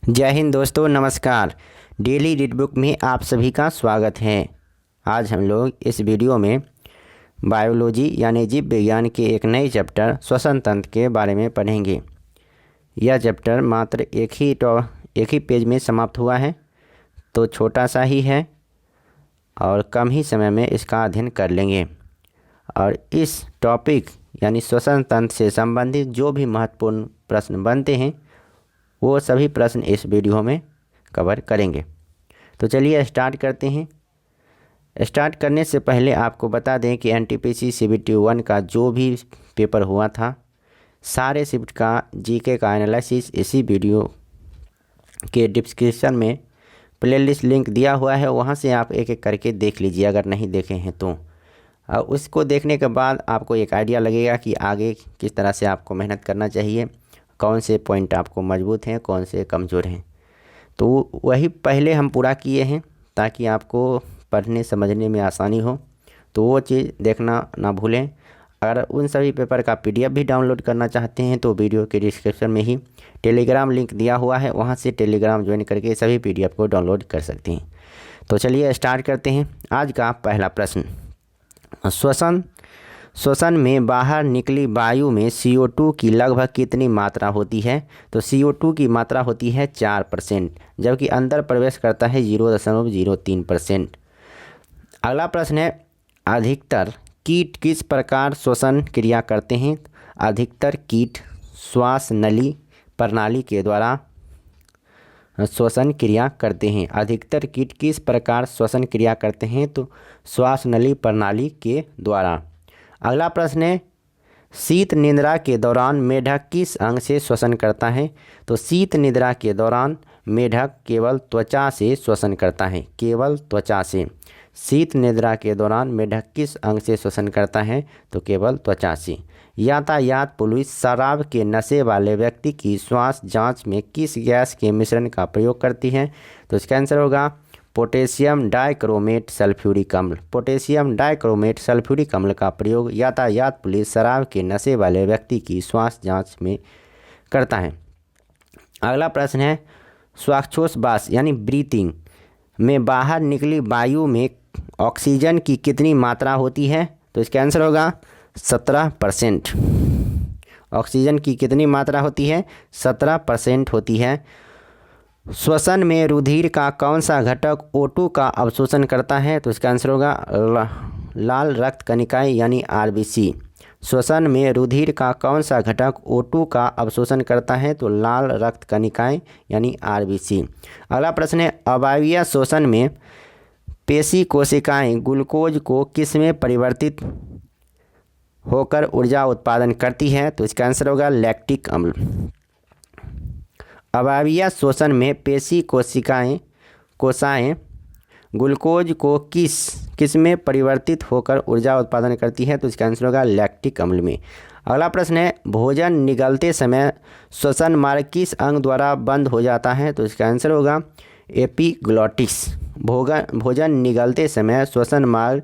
जय हिंद दोस्तों, नमस्कार। डेली रीड बुक में आप सभी का स्वागत है। आज हम लोग इस वीडियो में बायोलॉजी यानी जीव विज्ञान के एक नए चैप्टर श्वसन तंत्र के बारे में पढ़ेंगे। यह चैप्टर मात्र एक ही पेज में समाप्त हुआ है, तो छोटा सा ही है और कम ही समय में इसका अध्ययन कर लेंगे। और इस टॉपिक यानी श्वसन तंत्र से संबंधित जो भी महत्वपूर्ण प्रश्न बनते हैं वो सभी प्रश्न इस वीडियो में कवर करेंगे। तो चलिए स्टार्ट करते हैं। स्टार्ट करने से पहले आपको बता दें कि एनटीपीसी सीबीटी 1 का जो भी पेपर हुआ था, सारे शिफ्ट का जीके का एनालिसिस इसी वीडियो के डिस्क्रिप्शन में प्लेलिस्ट लिंक दिया हुआ है, वहां से आप एक एक करके देख लीजिए अगर नहीं देखे हैं तो। और उसको देखने के बाद आपको एक आइडिया लगेगा कि आगे किस तरह से आपको मेहनत करना चाहिए, कौन से पॉइंट आपको मजबूत हैं, कौन से कमज़ोर हैं। तो वही पहले हम पूरा किए हैं ताकि आपको पढ़ने समझने में आसानी हो, तो वो चीज़ देखना ना भूलें। अगर उन सभी पेपर का पीडीएफ भी डाउनलोड करना चाहते हैं तो वीडियो के डिस्क्रिप्शन में ही टेलीग्राम लिंक दिया हुआ है, वहाँ से टेलीग्राम ज्वाइन करके सभी पीडीएफ को डाउनलोड कर सकते हैं। तो चलिए स्टार्ट करते हैं। आज का पहला प्रश्न, श्वसन में बाहर निकली वायु में CO2 की लगभग कितनी मात्रा होती है? तो CO2 की मात्रा होती है 4%, जबकि अंदर प्रवेश करता है 0.03%। अगला प्रश्न है, अधिकतर कीट किस प्रकार श्वसन क्रिया करते हैं? अधिकतर कीट श्वास नली प्रणाली के द्वारा श्वसन क्रिया करते हैं। अधिकतर कीट किस प्रकार श्वसन क्रिया करते हैं? तो श्वास नली प्रणाली के द्वारा। अगला प्रश्न है, शीत निद्रा के दौरान मेढक किस अंग से श्वसन करता है? तो शीत निद्रा के दौरान मेढक केवल त्वचा से श्वसन करता है, केवल त्वचा से। शीत निद्रा के दौरान मेढक किस अंग से श्वसन करता है? तो केवल त्वचा से। यातायात पुलिस शराब के नशे वाले व्यक्ति की श्वास जांच में किस गैस के मिश्रण का प्रयोग करती है? तो इसका आंसर होगा पोटेशियम डाइक्रोमेट सल्फ्यूरिक अम्ल। पोटेशियम डाइक्रोमेट सल्फ्यूरिक अम्ल का प्रयोग यातायात पुलिस शराब के नशे वाले व्यक्ति की श्वास जांच में करता है। अगला प्रश्न है, श्वासोच्छ्वास यानी ब्रीथिंग में बाहर निकली वायु में ऑक्सीजन की कितनी मात्रा होती है? तो इसका आंसर होगा 17%। ऑक्सीजन की कितनी मात्रा होती है? 17% होती है। श्वसन में रुधिर का कौन सा घटक O2 का अवशोषण करता है? तो इसका आंसर होगा लाल रक्त कणिकाएं यानी RBC। श्वसन में रुधिर का कौन सा घटक O2 का अवशोषण करता है? तो लाल रक्त कणिकाएं यानी RBC। अगला प्रश्न है, अवायवीय श्वसन में पेशी कोशिकाएं ग्लूकोज को किस में परिवर्तित होकर ऊर्जा उत्पादन करती है? तो इसका आंसर होगा लैक्टिक अम्ल। अवायवीय श्वसन में पेशी कोशिकाएं ग्लूकोज को किस में परिवर्तित होकर ऊर्जा उत्पादन करती है? तो इसका आंसर होगा लैक्टिक अम्ल में। अगला प्रश्न है, भोजन निगलते समय श्वसन मार्ग किस अंग द्वारा बंद हो जाता है? तो इसका आंसर होगा एपिग्लॉटिस। भोजन निगलते समय श्वसन मार्ग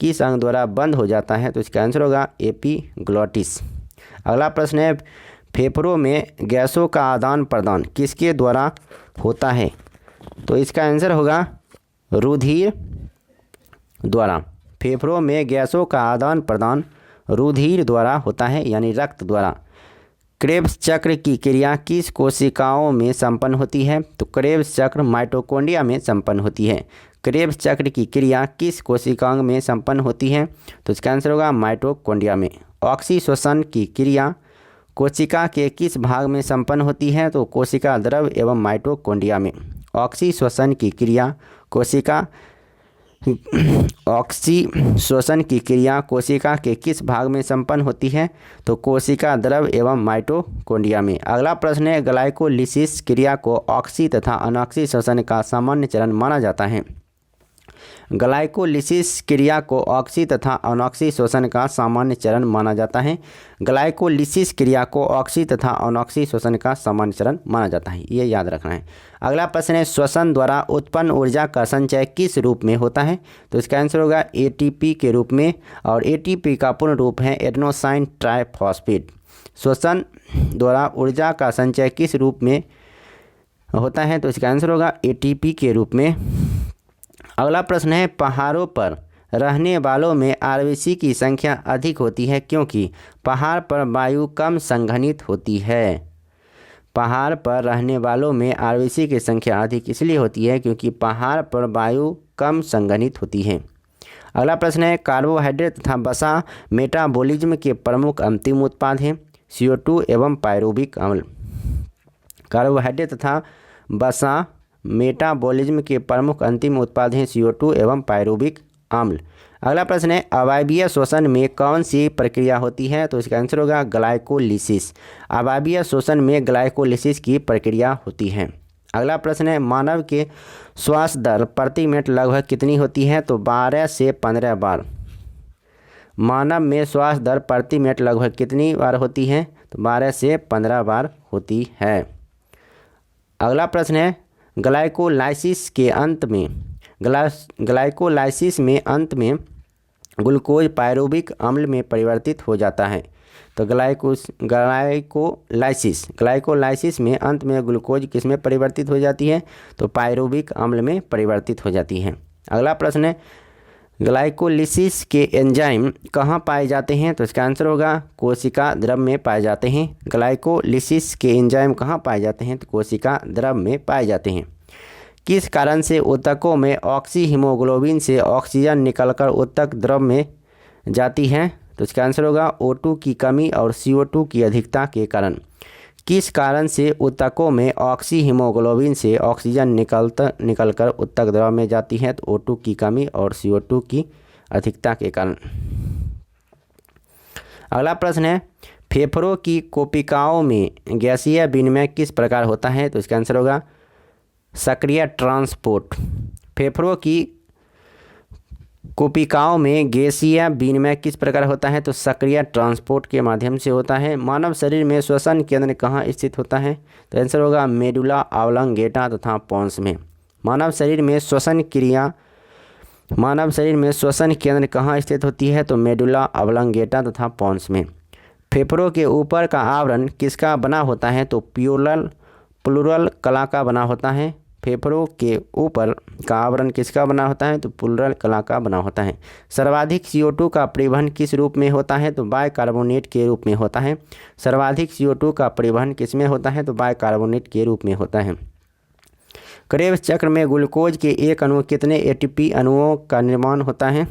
किस अंग द्वारा बंद हो जाता है? तो इसका आंसर होगा एपिग्लॉटिस। अगला प्रश्न है, फेफड़ों में गैसों का आदान प्रदान किसके द्वारा होता है? तो इसका आंसर होगा रुधिर द्वारा। फेफड़ों में गैसों का आदान प्रदान रुधिर द्वारा होता है यानी रक्त द्वारा। क्रेब्स चक्र की क्रिया किस कोशिकाओं में संपन्न होती है? तो क्रेब्स चक्र माइटोकॉन्ड्रिया में संपन्न होती है। क्रेब्स चक्र की क्रिया किस कोशिकाओं में संपन्न होती है? तो इसका आंसर होगा माइटोकॉन्ड्रिया में। ऑक्सीश्वसन की क्रिया कोशिका के किस भाग में संपन्न होती है? तो कोशिका द्रव एवं माइटोकॉन्ड्रिया में। ऑक्सीश्वसन की क्रिया कोशिका के किस भाग में संपन्न होती है? तो कोशिका द्रव एवं माइटोकॉन्ड्रिया में। अगला प्रश्न है, ग्लाइकोलिसिस क्रिया को ऑक्सी तथा अनॉक्सी श्वसन का सामान्य चरण माना जाता है। ग्लाइकोलिसिस क्रिया को ऑक्सी तथा अनॉक्सी श्वसन का सामान्य चरण माना जाता है। ग्लाइकोलिसिस क्रिया को ऑक्सी तथा अनॉक्सी श्वसन का सामान्य चरण माना जाता है, ये याद रखना है। अगला प्रश्न है, श्वसन द्वारा उत्पन्न ऊर्जा का संचय किस रूप में होता है? तो इसका आंसर होगा ATP के रूप में, और ATP का पूर्ण रूप है एडेनोसाइन ट्राइफॉस्फेट। श्वसन द्वारा ऊर्जा का संचय किस रूप में होता है, तो इसका आंसर होगा एटीपी के रूप में। अगला प्रश्न है, पहाड़ों पर रहने वालों में आरबीसी की संख्या अधिक होती है क्योंकि पहाड़ पर वायु कम संघनित होती है। पहाड़ पर रहने वालों में आरबीसी की संख्या अधिक इसलिए होती है क्योंकि पहाड़ पर वायु कम संघनित होती है। अगला प्रश्न है, कार्बोहाइड्रेट तथा वसा मेटाबॉलिज्म के प्रमुख अंतिम उत्पाद हैं CO2 एवं पायरुविक अम्ल। कार्बोहाइड्रेट तथा वसा मेटाबॉलिज्म के प्रमुख अंतिम उत्पाद हैं CO2 एवं पायरुविक अम्ल। अगला प्रश्न है, अवायवीय श्वसन में कौन सी प्रक्रिया होती है, तो इसका आंसर होगा ग्लाइकोलिसिस। अवायवीय श्वसन में ग्लाइकोलिसिस की प्रक्रिया होती है। अगला प्रश्न है, मानव के श्वास दर प्रति मिनट लगभग कितनी होती है, तो 12 से 15 बार। मानव में श्वास दर प्रति मिनट लगभग कितनी बार होती है, तो 12 से 15 बार होती है। अगला प्रश्न है, ग्लाइकोलाइसिस में अंत में ग्लूकोज पायरुविक अम्ल में परिवर्तित हो जाता है। तो ग्लाइकोलाइसिस में अंत में ग्लूकोज किस में परिवर्तित हो जाती है, तो पायरुविक अम्ल में परिवर्तित हो जाती है। अगला प्रश्न है, ग्लाइकोलिसिस के एंजाइम कहाँ पाए जाते हैं, तो इसका आंसर होगा कोशिका द्रव में पाए जाते हैं। ग्लाइकोलिसिस के एंजाइम कहाँ पाए जाते हैं, तो कोशिका द्रव में पाए जाते हैं। किस कारण से ऊतकों में ऑक्सी हीमोग्लोबिन से ऑक्सीजन निकलकर ऊतक द्रव में जाती है, तो इसका आंसर होगा O2 की कमी और CO2 की अधिकता के कारण। किस कारण से ऊतकों में ऑक्सी हीमोग्लोबिन से ऑक्सीजन निकलकर ऊतक द्रव में जाती है, तो O2 की कमी और CO2 की अधिकता के कारण। अगला प्रश्न है, फेफड़ों की कोशिकाओं में गैसीय विनिमय किस प्रकार होता है, तो इसका आंसर होगा सक्रिय ट्रांसपोर्ट। फेफड़ों की कोशिकाओं में गैसीय विनिमय किस प्रकार होता है, तो सक्रिय ट्रांसपोर्ट के माध्यम से होता है। मानव शरीर में श्वसन केंद्र कहाँ स्थित होता है, तो आंसर होगा मेडुला ऑब्लंगेटा तथा पोन्स में। मानव शरीर में श्वसन केंद्र कहाँ स्थित होती है, तो मेडुला ऑब्लंगेटा तथा पोन्स में। फेफड़ों के ऊपर का आवरण किसका बना होता है, तो प्लूरल कला का बना होता है। फेफड़ों के ऊपर का आवरण किसका बना होता है, तो प्लूरल कला का बना होता है। सर्वाधिक CO2 का परिवहन किस रूप में होता है, तो बाइकार्बोनेट के रूप में होता है। सर्वाधिक CO2 का परिवहन किस में होता है, तो बाइकार्बोनेट के रूप में होता है। क्रेब्स चक्र में ग्लूकोज के एक अणु कितने ATP अणुओं का निर्माण होता है।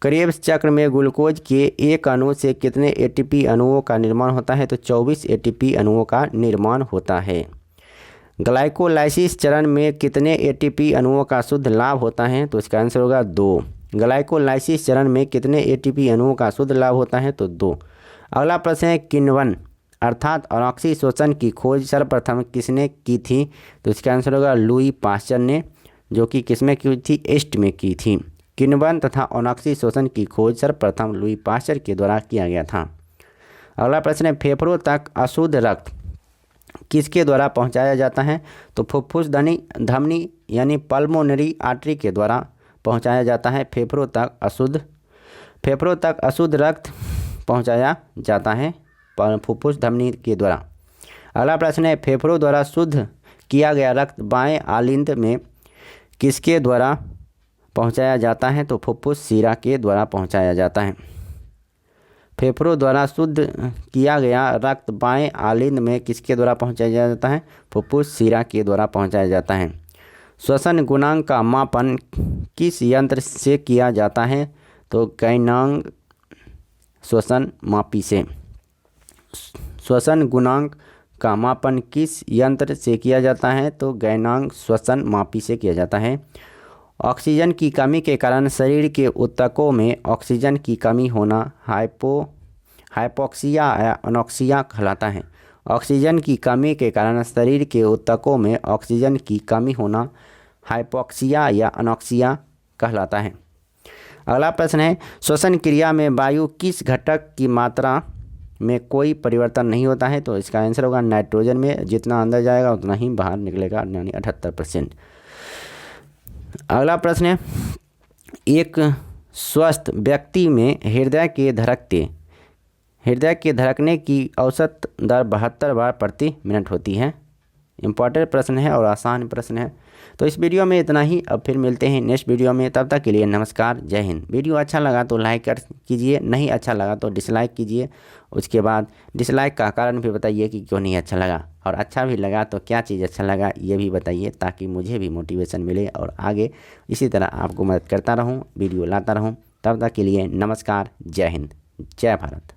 क्रेब्स चक्र में ग्लूकोज के एक अणु से कितने ATP अणुओं का निर्माण होता है, तो 24 ATP अणुओं का निर्माण होता है। ग्लाइकोलाइसिस चरण में कितने ATP अणुओं का शुद्ध लाभ होता है, तो इसका आंसर होगा 2। ग्लाइकोलाइसिस चरण में कितने ATP अणुओं का शुद्ध लाभ होता है, तो 2। अगला प्रश्न है, किण्वन अर्थात अनॉक्सी श्वसन की खोज सर्वप्रथम किसने की थी, तो इसका आंसर होगा लुई पास्चर ने, जो कि किसमें की थी, ईस्ट में की थी। किण्वन तथा अनॉक्सी श्वसन की खोज सर्वप्रथम लुई पास्चर के द्वारा किया गया था। अगला प्रश्न है, फेफड़ों तक अशुद्ध रक्त किसके द्वारा पहुंचाया जाता है, तो फुफ्फुस धमनी यानी पल्मोनरी आर्टरी के द्वारा पहुंचाया जाता है। फेफड़ों तक अशुद्ध रक्त पहुंचाया जाता है फुफ्फुस धमनी के द्वारा। अगला प्रश्न है, फेफड़ों द्वारा शुद्ध किया गया रक्त बाएं आलिंद में किसके द्वारा पहुंचाया जाता है, तो फुफ्फुस शिरा के द्वारा पहुंचाया जाता है। फेफड़ों द्वारा शुद्ध किया गया रक्त बाएं आलिंद में किसके द्वारा पहुंचाया जाता है, फुफ्फुस शिरा के द्वारा पहुंचाया जाता है। श्वसन गुणांक का मापन किस यंत्र से किया जाता है, तो गैनांग श्वसन मापी से। श्वसन गुणांक का मापन किस यंत्र से किया जाता है, तो गैनांग श्वसन मापी से किया जाता है। ऑक्सीजन की कमी के कारण शरीर के ऊतकों में ऑक्सीजन की कमी होना हाइपोक्सिया या अनॉक्सिया कहलाता है। ऑक्सीजन की कमी के कारण शरीर के ऊतकों में ऑक्सीजन की कमी होना हाइपोक्सिया या अनॉक्सिया कहलाता है। अगला प्रश्न है, श्वसन क्रिया में वायु किस घटक की मात्रा में कोई परिवर्तन नहीं होता है, तो इसका आंसर होगा नाइट्रोजन में। जितना अंदर जाएगा उतना ही बाहर निकलेगा, यानी 78%। अगला प्रश्न है, एक स्वस्थ व्यक्ति में हृदय के धड़कने की औसत दर 72 बार प्रति मिनट होती है। इम्पॉर्टेंट प्रश्न है और आसान प्रश्न है। तो इस वीडियो में इतना ही, अब फिर मिलते हैं नेक्स्ट वीडियो में। तब तक के लिए नमस्कार, जय हिंद। वीडियो अच्छा लगा तो लाइक कर कीजिए, नहीं अच्छा लगा तो डिसलाइक कीजिए। उसके बाद डिसलाइक का कारण भी बताइए कि क्यों नहीं अच्छा लगा, और अच्छा भी लगा तो क्या चीज़ अच्छा लगा ये भी बताइए, ताकि मुझे भी मोटिवेशन मिले और आगे इसी तरह आपको मदद करता रहूँ, वीडियो लाता रहूँ। तब तक के लिए नमस्कार, जय हिंद, जय भारत।